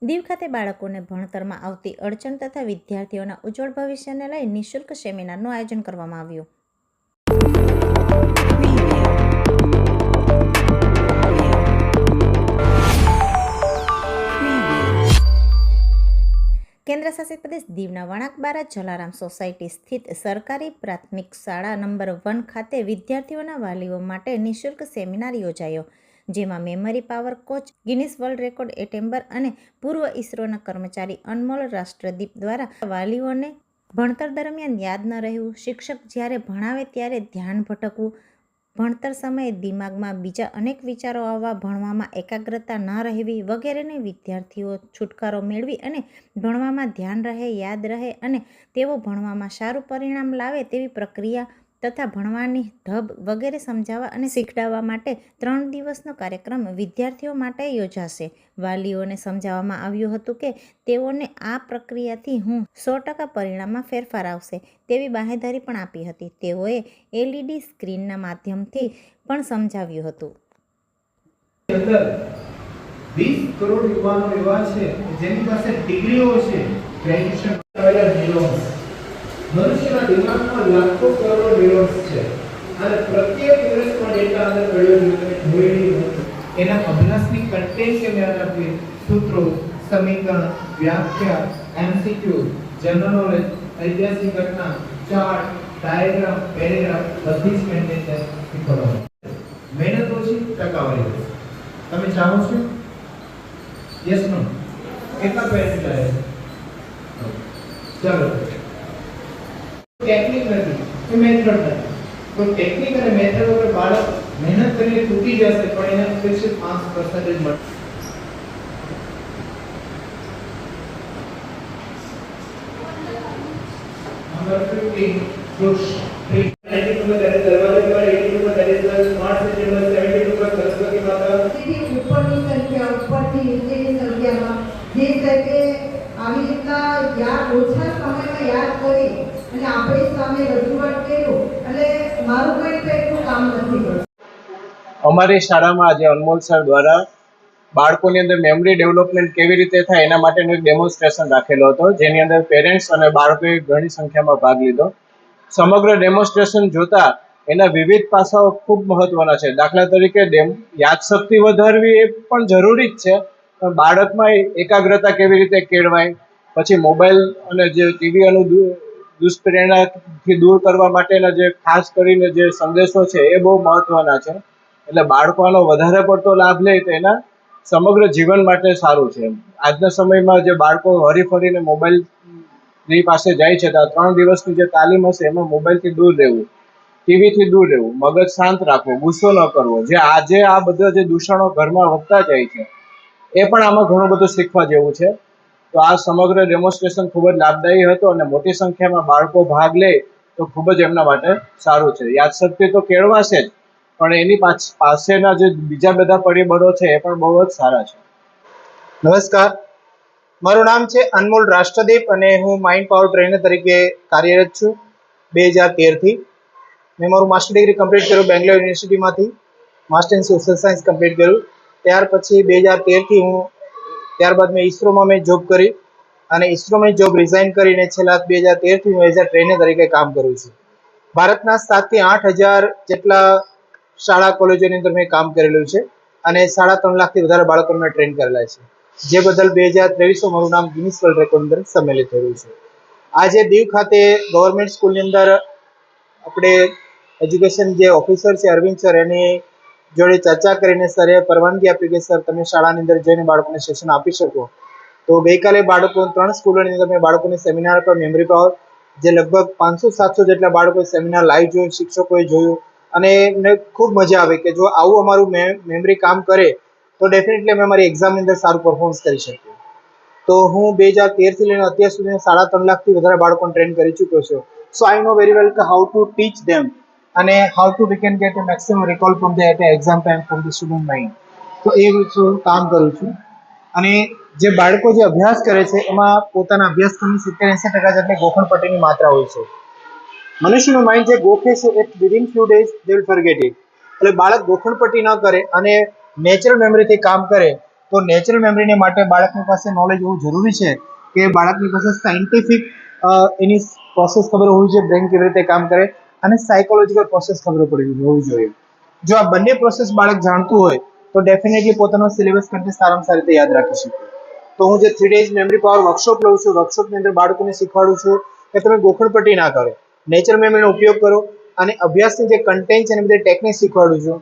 દીવ ખાતે બાળકોને ભણતરમાં આવતી અડચણ તથા વિદ્યાર્થીઓના ઉજ્જવળ ભવિષ્યને લઈ નિઃશુલ્ક સેમિનારનું આયોજન કરવામાં આવ્યું. કેન્દ્ર શાસિત પ્રદેશ દીવના વણાકબારા જલારામ સોસાયટી સ્થિત સરકારી પ્રાથમિક શાળા નંબર 1 ખાતે વિદ્યાર્થીઓના વાલીઓ માટે નિઃશુલ્ક સેમિનાર યોજાયો, જેમાં memory power coach, Guinness world record attempter અને પૂર્વ ઇસરોના કર્મચારી અનમોલ રાષ્ટ્રદીપ દ્વારા વાલીઓને ભણતર દરમિયાન યાદ ન રહેવું, શિક્ષક જ્યારે ભણાવે ત્યારે ધ્યાન ભટકવું, ભણતર સમયે દિમાગમાં બીજા અનેક વિચારો આવવા, ભણવામાં એકાગ્રતા ન રહેવી વગેરેને વિદ્યાર્થીઓ છુટકારો મેળવી અને ભણવામાં ધ્યાન રહે, યાદ રહે અને તેઓ ભણવામાં સારું પરિણામ લાવે તેવી પ્રક્રિયા તથા ભણવાની ઢબ વગેરે સમજાવવા અને શીખડાવવા માટે 3 દિવસનો કાર્યક્રમ વિદ્યાર્થીઓ માટે યોજાશે. વાલીઓને સમજાવવામાં આવ્યું હતું કે તેઓને આ પ્રક્રિયાથી 100% પરિણામમાં ફેરફાર આવશે તેવી બાંહેધરી પણ આપી હતી. તેઓએ LED સ્ક્રીનના માધ્યમથી પણ સમજાવ્યું હતું. 20 કરોડ યુવાનો એવા છે જેની પાસે ડિગ્રીઓ છે, ગ્રેજ્યુએશન કરેલા ન્યુરોન્સ. મનુષ્યના દિમાગમાં લાખો કરોડ ન્યુરોન્સ છે અને પ્રત્યેક ન્યુરોન્સમાં ડેટા અંદર મેળવી એના અભ્યાસની કન્ટેન્ટ કે યાદ રાખવી, સૂત્રો, સમીકરણ, વ્યાખ્યા, MCQ, જનરલ નોલેજ, ઐતિહાસિક ઘટના, ચાર્ટ, ડાયાગ્રામ, પેરેગ્રાફ બધી જ કન્ટેન્ટ શીખવવાનું. મહેનત ઓછી, ટકાવારી ઓછી. તમે ચાહો છો? Yes no? કેટલા પેરેન્ટ આવે? ચાલો. ટેકનિક નથી કે મેથડ નથી. તો ટેકનિક અને મેથડ ઉપર બાળક મહેનત કરીને તૂટી જશે પણ એને અપેક્ષિત 5% મળે. નંબર 15 પુરુષ 92 में दरवाजे पर 82 में that is the smart city number 72 पर सरस्वती माता થી ઉપરની સંખ્યા ઉપરથી નીચેની સંખ્યામાં જે રીતે આવી રીતના યાદ ઓછા સમયમાં યાદ કરી અને આપણી સામે રજૂઆત કર્યું એટલે મારું કંઈ પેટનું કામ નથી કર્યું. અમારી શાળામાં આજે અનમોલ સર દ્વારા બાળકોની અંદર મેમરી ડેવલપમેન્ટ કેવી રીતે થાય એના માટેનું એક ડેમોન્સ્ટ્રેશન રાખેલો હતો, જેની અંદર પેરેન્ટ્સ અને બાળકોએ ઘણી સંખ્યામાં ભાગ લીધો. સમગ્ર ડેમોન્સ્ટ્રેશન જોતા એના વિવિધ પાસાઓ ખૂબ મહત્વના છે. દાખલા તરીકે યાદશક્તિ વધારવી એ પણ જરૂરી જ છે, પણ બાળકમાં એકાગ્રતા કેવી રીતે કેળવાય, પછી મોબાઈલ અને જે ટીવીનું દુષ્પ્રેરણાથી દૂર કરવા માટેના જે ખાસ કરીને જે સંદેશો છે એ બહુ મહત્વના છે. એટલે બાળકો આનો વધારે પડતો લાભ લે તો એના સમગ્ર જીવન માટે સારું છે. આજના સમયમાં જે બાળકો હરીફરીને મોબાઈલની પાસે જાય છે તો આ 3 દિવસની જે તાલીમ હશે એમાં મોબાઈલથી દૂર રહેવું, ટીવીથી દૂર રહેવું, મગજ શાંત રાખવું, ગુસ્સો ન કરવો, જે આજે આ બધા જે દૂષણો ઘરમાં વધતા જાય છે એ પણ આમાં ઘણું બધું શીખવા જેવું છે. તો આ સમગ્ર ડેમોન્સ્ટ્રેશન ખૂબ જ લાભદાયી હતો અને મોટી સંખ્યામાં બાળકો ભાગ લે તો ખૂબ જ એમના માટે સારું છે. યાદશક્તિ તો કેળવાશે જ, પણ એની પાસેના જે બીજા બધા પરિબળો છે એ પણ બહુ જ સારા છે. નમસ્કાર, મારું નામ છે અનમોલ રાષ્ટ્રદીપ અને હું માઇન્ડ પાવર ટ્રેનર તરીકે કાર્યરત છું 2013 થી. મેં મારું માસ્ટર ડિગ્રી કમ્પ્લીટ કર્યું બેંગ્લોર યુનિવર્સિટીમાંથી, master in social science complete કર્યું. ત્યાર પછી 2013 થી ત્યારબાદ મેં ઇસરોમાં જોબ કરી અને ઇસરોમાં જોબ રિઝાઇન કરીને છેલ્લા 2013 થી હું એઝ અ ટ્રેનર તરીકે કામ કરું છું. ભારતના 7 થી 8,000 જેટલા શાળા કોલેજોની અંદર મેં કામ કરેલું છે અને 3.5 લાખથી વધારે બાળકોને મેં ટ્રેન કરેલા છે, જે બદલ 2023 મારું નામ ગિનિસ વર્લ્ડ રેકોર્ડ અંદર સંમેલિત થયું છે. આજે દીવ ખાતે ગવર્મેન્ટ સ્કૂલની અંદર આપણે એજ્યુકેશન જે ઓફિસર છે અરવિંદ સર એની જોડે ચર્ચા કરીને સરે પરવાનગી આપી કે સર તમે શાળાની અંદર જઈને બાળકોને સેશન આપી શકો. તો ગઈકાલે બાળકો 3 સ્કૂલોની અંદર મેં બાળકોને સેમિનાર પર મેમરી પાવર, જે લગભગ 500-700 જેટલા બાળકોએ સેમિનાર લાઈવ જોયું, શિક્ષકોએ જોયું અને એમને ખૂબ મજા આવે કે જો આવું અમારું મેમરી કામ કરે તો ડેફિનેટલી અમે અમારી એક્ઝામની અંદર સારું પરફોર્મન્સ કરી શકીએ. તો હું 2013 થી લઈને અત્યાર સુધી 3.5 લાખથી વધારે બાળકોને ટ્રેન કરી ચૂક્યો છું. સો આઈ નો વેરી વેલ કે હાઉ ટુ ટીચ ધેમ અને how to we can get a maximum recall from the exam time from the student mind. તો એ હું કામ કરું છું અને જે બાળકો જે અભ્યાસ કરે છે એમાં પોતાના અભ્યાસક્રમની 70-80% જેટલી ગોખણપટ્ટીની માત્રા હોય છે. મનુષ્યનું માઇન્ડ જે ગોખે છે એ within few days they will forget it. એટલે બાળક ગોખણપટ્ટી ન કરે અને નેચરલ મેમરીથી કામ કરે તો નેચરલ મેમરીને માટે બાળકની પાસે નોલેજ હોવું જરૂરી છે કે બાળકની પાસે સાયન્ટિફિક એની પ્રોસેસ ખબર હોવી જોઈએ, બ્રેન કેવી રીતે કામ કરે, અને સાયકોલોજીકલ પ્રોસેસ ખબર હોવી જોઈએ. જો આ બંને પ્રોસેસ બાળક જાણતું હોય તો ડેફિનેટલી પોતાનો સિલેબસ કરતા સારામાં સારી રીતે યાદ રાખી શકે. તો હું જે 3 days મેમરી પાવર વર્કશોપ લઉં છું, વર્કશોપની અંદર બાળકોને શીખવાડું છું કે તમે ગોખણપટ્ટી ના કરો, નેચર મેમરીનો ઉપયોગ કરો, અને અભ્યાસની જે કન્ટેન્ટ છે એની બધી ટેકનિક શીખવાડું છું,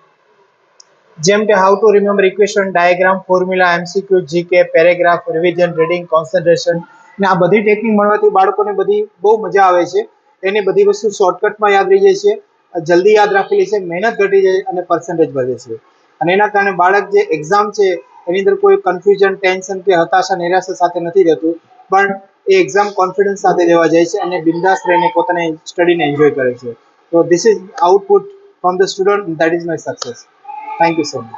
જેમ કે how to remember equation, diagram, formula, MCQ, GK, paragraph, revision, reading, concentration, અને આ બધી ટેકનિક મળવાથી બાળકોને બધી બહુ મજા આવે છે. એની બધી વસ્તુ શોર્ટકટમાં યાદ રહી જાય છે, જલ્દી યાદ રાખી લે છે, મહેનત ઘટી જાય અને પર્સન્ટેજ વધે છે. અને એના કારણે બાળક જે એક્ઝામ છે એની અંદર કોઈ કન્ફ્યુઝન, ટેન્શન કે હતાશા, નિરાશા સાથે નથી રહેતું, પણ એ એક્ઝામ કોન્ફિડન્સ સાથે દેવા જાય છે અને બિંદાસ રહીને પોતાની સ્ટડીને એન્જોય કરે છે. તો this is output from the student, that is my success. Thank you so much.